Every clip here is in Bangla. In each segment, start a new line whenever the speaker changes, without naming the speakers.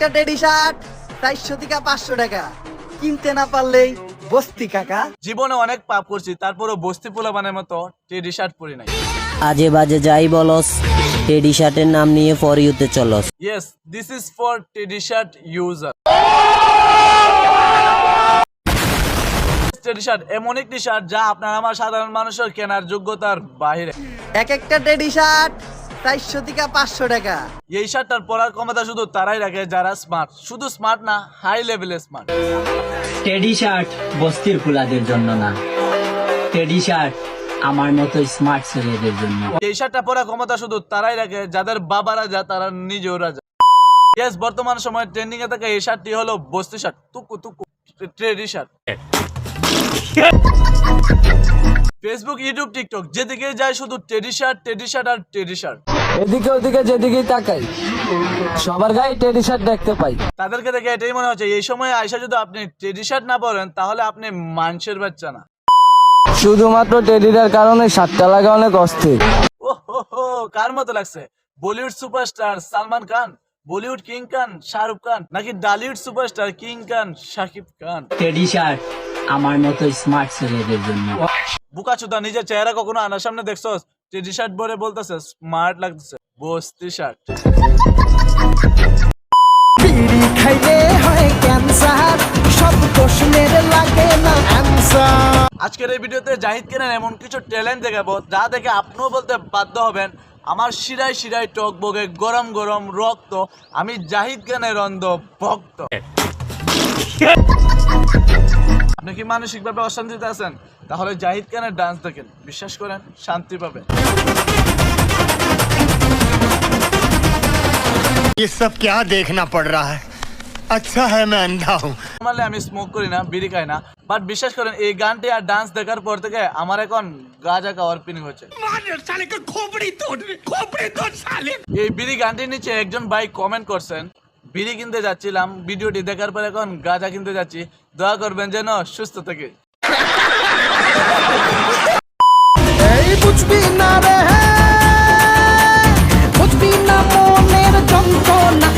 একটা টেডি শার্ট 400 থেকে 500 টাকা, কিনতে না পারলেই বস্তি কাকা।
জীবনে অনেক পাপ করছি, তারপরও বস্তি পোলাপানের মতো টেডি শার্ট পরি নাই।
আজে বাজে যাই বলস, টেডি শার্টের নাম নিয়ে ফর ইউতে চলস।
Yes, this is for teddy shirt user. Teddy shirt এমন একটি শার্ট যা আপনার আমার সাধারণ মানুষের কেনার যোগ্যতার বাইরে।
এক একটা টেডি শার্ট 400 থেকে 500 টাকা।
এই শার্টটার পরার ক্ষমতা শুধু তারাই রাখে যারা স্মার্ট, শুধু স্মার্ট না, হাই লেভেলে স্মার্ট।
টেডি শার্ট বস্তির ফুলাদের জন্য না, টেডি শার্ট আমার মতো স্মার্ট ছেলেদের জন্য।
এই শার্টটা পরার ক্ষমতা শুধু তারাই রাখে যাদের বাবারা যা, তারা নিজেও রাজা। ইয়েস, বর্তমান সময়ে ট্রেন্ডিং এ থাকা এই শার্টটি হলো বস্তি শার্ট, তুকু তুকু teddy shirt. Facebook, YouTube, TikTok যেদিকে যায় শুধু টেডি শার্ট, টেডি শার্ট আর টেডি শার্ট।
এদিকে ওদিকে যেদিকেই তাকাই সবার গায়ে টেডি শার্ট দেখতে পাই।
তাদেরকে দেখে এটাই মনে হচ্ছে এই সময় আয়সা যদি আপনি টেডি শার্ট না পরেন তাহলে আপনি মানুষের বাচ্চা না।
শুধুমাত্র টেডিটার কারণে শার্টটা লাগা অনেক অস্থির।
ওহো, কার মতো লাগছে? বলিউড সুপারস্টার সালমান খান, বলিউড কিং খান শাহরুখ খান, নাকি ডালিউড সুপারস্টার কিং খান শাকিব খান?
টেডি শার্ট আমার মতো স্মার্ট ছেলেদের জন্য।
বুকাচোদা, নিজের চেহারা কখনো আনার সামনে দেখছস? টেডি শার্ট পরে বলতেছে স্মার্ট লাগতেছে, বস্তি শার্ট।
বিড়ি খাইলে হয় ক্যান্সার, সব প্রশ্নের লাগে না অ্যানসার।
আজকের এই ভিডিওতে জাহিদ খানের এমন কিছু ট্যালেন্ট দেখাবো যা দেখে আপনিও বলতে বাধ্য হবেন আমার শিরায় শিরায় টক বগে গরম গরম রক্ত, আমি জাহিদ খানের অন্ধ ভক্ত। আপনি কি মানসিকভাবে অশান্তিতে আছেন? তাহলে জাহিদ খানের ডান্স দেখেন, বিশ্বাস করেন শান্তি পাবেন।
ये सब क्या देखना पड़ रहा है? अच्छा है मैं अंधा हूँ।
নরমালি আমি স্মোক করি না, বিড়ি খাই না, বাট বিশ্বাস করেন এই গানটি আর ডান্স দেখার পর থেকে আমার এখন গাঁজা খাওয়ার ফিলিং হচ্ছে। এই বিড়ি গানটির নিচে একজন ভাই কমেন্ট করছেন, বিড়ি কিনতে যাচ্ছিলাম, ভিডিওটি দেখার পর এখন গাঁজা কিনতে যাচ্ছি, দোয়া করবেন যেন সুস্থ থাকে।
এই বুঝবি না রে, বুঝবি না মনের যন্ত্রণা।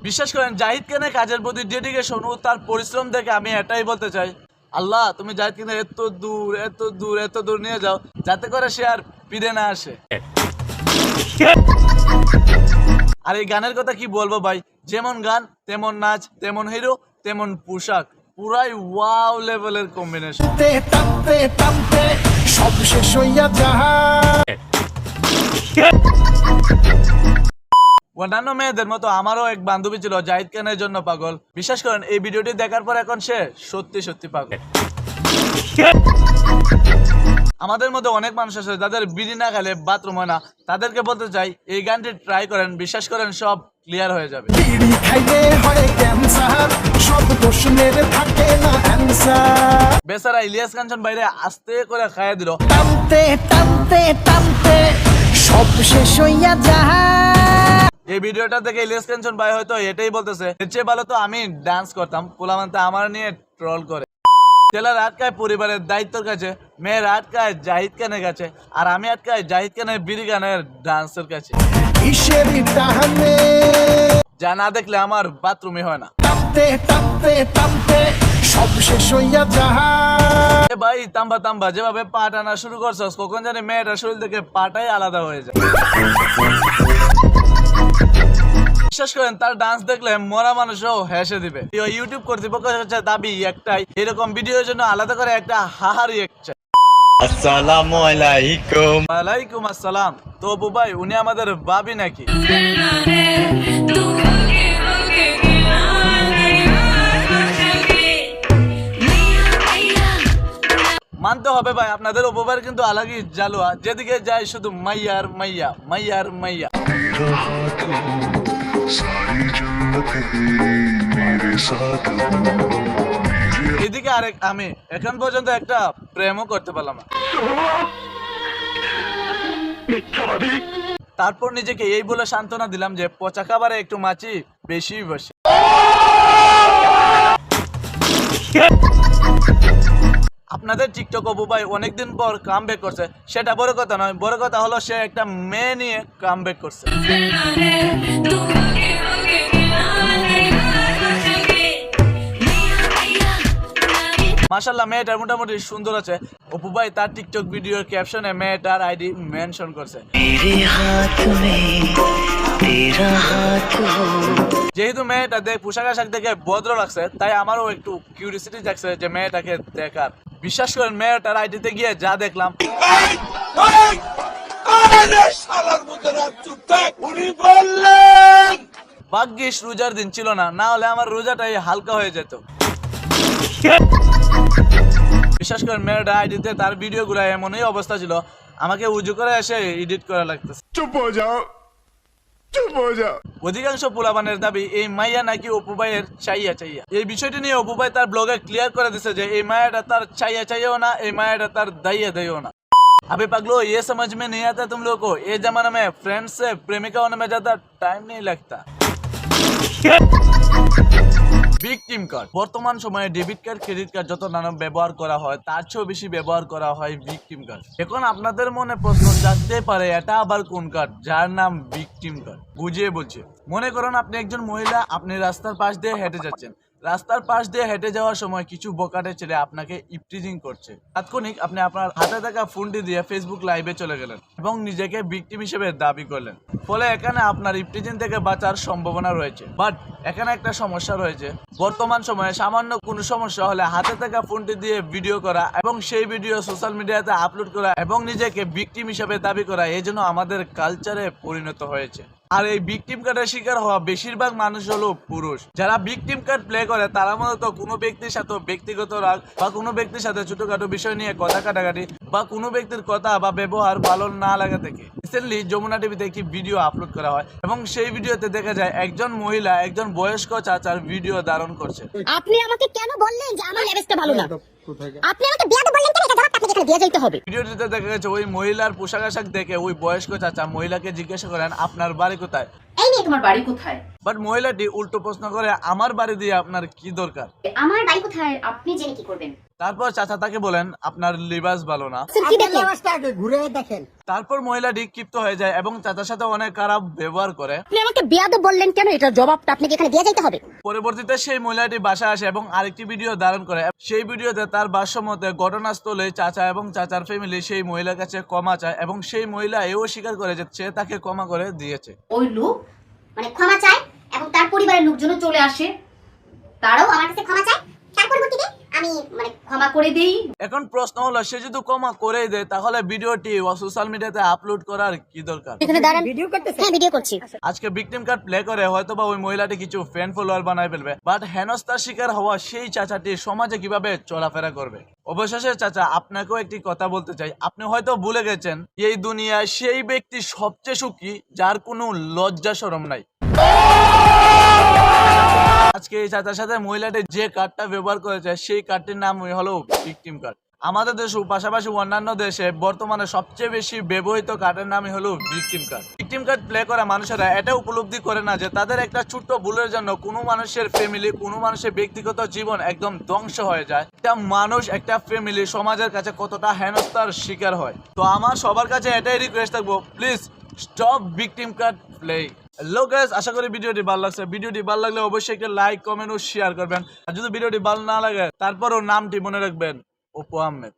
বিশ্বাস করেন জাহিদ খানের কাজের প্রতি ডেডিকেশন ও তার পরিশ্রম দেখে আমি এটাই বলতে চাই, আল্লাহ তুমি জাহিদ খানের এত দূর এত দূর এত দূর নিয়ে যাও যাতে করে সে আর ফিরে না আসে। আর এই গানের কথা কি বলবো ভাই, যেমন গান তেমন নাচ, তেমন হিরো তেমন পোশাক, পুরাই ওয়াও লেভেলের কম্বিনেশন।
টানতে টানতে সব শেষ হইয়া যায়।
অন্যান্য মেয়েদের মতো আমারও এক বান্ধবী ছিল জাহিদ খানের জন্য পাগল। বিশ্বাস করেন এই ভিডিওটি দেখার পর এখন সে সত্যি সত্যি পাগল। আমাদের মধ্যে অনেক মানুষ আছে যাদের বিড়ি না খেলে বাথরুম হয় না, তাদেরকে বলতে চাই এই গানটি ট্রাই করেন, বিশ্বাস করেন সব ক্লিয়ার হয়ে যাবে।
বিড়ি খাইলে হয় ক্যান্সার, সব প্রশ্নের থাকে না অ্যানসার।
বেচারা ইলিয়াস কাঞ্চন বাইরে আস্তে করে খাইয়ে দিল।
টানতে টানতে টানতে সব শেষ হইয়া যায়।
এই ভিডিওটা দেখে ইলিয়াস কাঞ্চন ভাই হয়তো এটাই বলতেছে, এর চেয়ে ভালো তো আমি ডান্স করতাম, পোলামানতে আমার নিয়ে ট্রল করে। ছেলের আটকায় পরিবারের দায়িত্বের কাছে, মেয়ের আটকায় জাহিদ খানের কাছে, আর আমি আটকায় জাহিদ খানের বিড়ি গানের ডান্সের কাছে। যা না দেখলে আমার বাথরুমে হয় না।
টানতে টানতে টানতে সব শেষ হইয়া যায়।
এ ভাই তাম্বা তাম্বা, যেভাবে পা টানা শুরু করছস কখন জানি মেয়েটার শরীর থেকে পাটাই আলাদা হয়ে যায়। বিশ্বাস করেন তার ডান্স দেখলে মরা মানুষও হেসে দিবে। ইউটিউব কর্তৃপক্ষের হচ্ছে দাবি একটাই, এরকম ভিডিওর জন্য আলাদা করে একটা হাহারি একটা।
अस्सलामु अलैकुम।
ওয়ালাইকুম আসসালাম। তো অপু ভাই উনি আমাদের ভাবি নাকি? মানতে হবে ভাই, আপনাদের অপু ভাইয়ের কিন্তু আলাগই জালুয়া, যেদিকে যায় শুধু মাইয়ার মাইয়া মাইয়ার মাইয়া। এদিকে আরেক আমি এখন পর্যন্ত একটা প্রেমও করতে পারলাম না। তারপর নিজেকে এই বলে সান্ত্বনা দিলাম যে পচা খাবারে একটু মাছি বেশি বসে। আপনাদের টিকটক অপু ভাই অনেকদিন পর কামব্যাক করছে, সেটা বড় কথা নয়, বড় কথা হলো সে একটা মেয়ে নিয়ে কামব্যাক করছে। মাশাআল্লাহ মেয়েটার মোটামুটি সুন্দর আছে। অপু ভাই তার টিকটক ভিডিওর ক্যাপশনে মেয়েটার আইডি মেনশন করছে। যেহেতু মেয়েটা পোশাক আশাক দেখে ভদ্র লাগছে, তাই আমারও একটু কিউরিয়াসিটি জাগছে যে মেয়েটাকে দেখার। বিশ্বাস করেন মেয়েটার আইডিতে গিয়ে যা দেখলাম, ভাগ্যিস রোজার দিন ছিল না, না হলে আমার রোজাটাই হালকা হয়ে যেত। বিশ্বাস করেন মেয়েটা আইডিতে তার ভিডিও গুলা এমনই অবস্থা ছিল, আমাকে উজু করে এসে এডিট করা লাগতেছে।
चुप हो जाओ, चुप हो जाओ।
অধিকাংশ পোলাপানের দাবি এই মাইয়া নাকি অপু ভাইয়ের চাইয়া। এই বিষয়টি নিয়ে অপু ভাই তার ব্লগে ক্লিয়ার করে দিছে যে এই মায়াটা তার চাইয়াও না, এই মায়াটা তার দাইও না। अबे पगलो ये समझ में नहीं आता तुम लोगों को, ये जमाना में फ्रेंड्स से प्रेमिका होने में ज्यादा टाइम नहीं लगता। ভিকটিম কার্ড বর্তমান সময়ে ডেবিট কার্ড ক্রেডিট কার্ড যত নানা ব্যবহার করা হয় তার চেয়েও বেশি ব্যবহার করা হয় ভিকটিম কার্ড। এখন আপনাদের মনে প্রশ্ন জাগতে পারে এটা আবার কোন কার্ড যার নাম ভিকটিম কার্ড। বুঝিয়ে বলছি, মনে করুন আপনি একজন মহিলা, আপনি রাস্তার পাশ দিয়ে হেঁটে যাচ্ছেন। রাস্তার পাশ দিয়ে হেঁটে যাওয়ার সময় কিছু বকাটে ছেলে আপনাকে ইপটিজিং করছে। তাৎক্ষণিক আপনি আপনার হাতে থাকা ফোনটি দিয়ে ফেসবুক লাইভে চলে গেলেন এবং নিজেকে ভিকটিম হিসেবে দাবি করলেন। ফলে এখানে আপনার ইপটিজিং থেকে বাঁচার সম্ভাবনা রয়েছে। বাট এখানে একটা সমস্যা রয়েছে, বর্তমান সময়ে সামান্য কোনো সমস্যা হলে হাতে থাকা ফোনটি দিয়ে ভিডিও করা এবং সেই ভিডিও সোশ্যাল মিডিয়াতে আপলোড করা এবং নিজেকে ভিকটিম হিসেবে দাবি করা এই জন্য আমাদের কালচারে পরিণত হয়েছে। আর এই ভিকটিম কার্ডের শিকার হওয়া বেশিরভাগ মানুষ হলো পুরুষ। যারা ভিকটিম কার্ড প্লে করে তারা মূলত কোনো ব্যক্তির সাথে ব্যক্তিগত রাগ বা কোনো ব্যক্তির সাথে ছোটখাটো বিষয় নিয়ে কথা কাটাকাটি বা কোনো ব্যক্তির কথা বা ব্যবহার ভালো না লাগা থেকে। রিসেন্টলি যমুনা টিভিতে একটি ভিডিও আপলোড করা হয় এবং সেই ভিডিওতে দেখা যায় একজন মহিলা একজন বয়স্ক চাচার ভিডিও ধারণ করছে।
আপনি আমাকে কেন বললেন যে আমার লেভেলটা ভালো না? আপনি আমাকে বিয়াদব বললেন কেন? এটা জবাব আপনাকে এখানে দিয়ে যাইতে হবে।
ভিডিওটিতে দেখা গেছে ওই মহিলার পোশাক আশাক দেখে ওই বয়স্ক চাচা মহিলাকে জিজ্ঞাসা করেন আপনার বাড়ি কোথায়।
এই নিয়ে তোমার বাড়ি কোথায়?
বাট মহিলাটি উল্টো প্রশ্ন করে আমার বাড়ি দিয়ে আপনার কি দরকার?
আমার বাড়ি কোথায় আপনি জেনে কি করবেন?
তারপর চাচা তাকে বলেন আপনার লিবাস ভালো না। তারপর মহিলাটি ক্ষিপ্ত হয়ে যায় এবং চাচার সাথে অনেক খারাপ ব্যবহার করে।
আপনি আমাকে বিয়াদব বললেন কেন? এটা জবাবটা আপনাকে এখানে দিয়ে যাইতে হবে।
পরবর্তীতে সেই মহিলাটি বাসায় আসে এবং আরেকটি ভিডিও ধারণ করে। সেই ভিডিওতে তার ভাষ্যমতে ঘটনাস্থলে চাচা এবং চাচার ফ্যামিলি সেই মহিলার কাছে ক্ষমা চায় এবং সেই মহিলা এও স্বীকার করে যে সে তাকে ক্ষমা করে দিয়েছে।
ওই লোক মানে ক্ষমা চায় এবং তার পরিবারের লোকজনও চলে আসে, তারাও আমার কাছে ক্ষমা চায়, তার পরিবর্তে আমি মানে ক্ষমা করে দেই।
এখন প্রশ্ন হলো সে যদি ক্ষমা করে দেয় তাহলে ভিডিওটি সোশ্যাল মিডিয়াতে আপলোড করার কি দরকার?
এখানে দাঁড়ান, ভিডিও করতেছেন? হ্যাঁ, ভিডিও করছি।
আজকে ভিকটিম কার্ড প্লে করে হয়তোবা ওই মহিলাটি কিছু ফ্যান ফলোয়ার বানায় ফেলবে, বাট হেনস্থার শিকার হওয়া সেই চাচাটি সমাজে কিভাবে চলাফেরা করবে? অবশেষে চাচা আপনাকেও একটি কথা বলতে চাই, আপনি হয়তো ভুলে গেছেন এই দুনিয়ায় সেই ব্যক্তি সবচেয়ে সুখী যার কোনো লজ্জা শরম নাই। আজকে এই চাচার সাথে মহিলাটি যে কার্ডটা ব্যবহার করেছে সেই কার্ডটির নাম হলো ভিকটিম কার্ড। আমাদের দেশ পাশাপাশি অন্যান্য দেশে বর্তমানে সবচেয়ে বেশি ব্যবহৃত কার্ডের নামই হলো victim card. Victim card play করা মানুষেরা এটা উপলব্ধি করে না যে তাদের একটা ছোট্ট ভুলের জন্য কোনো মানুষের ফ্যামিলি, কোনো মানুষের ব্যক্তিগত জীবন একদম ধ্বংস হয়ে যায়। একটা মানুষ, একটা ফ্যামিলি সমাজের কাছে কতটা হেনস্থার শিকার হয়। তো আমার সবার কাছে এটাই রিকোয়েস্ট থাকবো, please stop victim card play. Hello guys, আশা করি ভিডিওটি ভালো লাগছে। ভিডিওটি ভালো লাগলে অবশ্যই একটা লাইক, কমেন্ট ও শেয়ার করবেন। আর যদি ভিডিওটি ভালো না লাগে তারপরও নামটি মনে রাখবেন, অপু আহমেদ।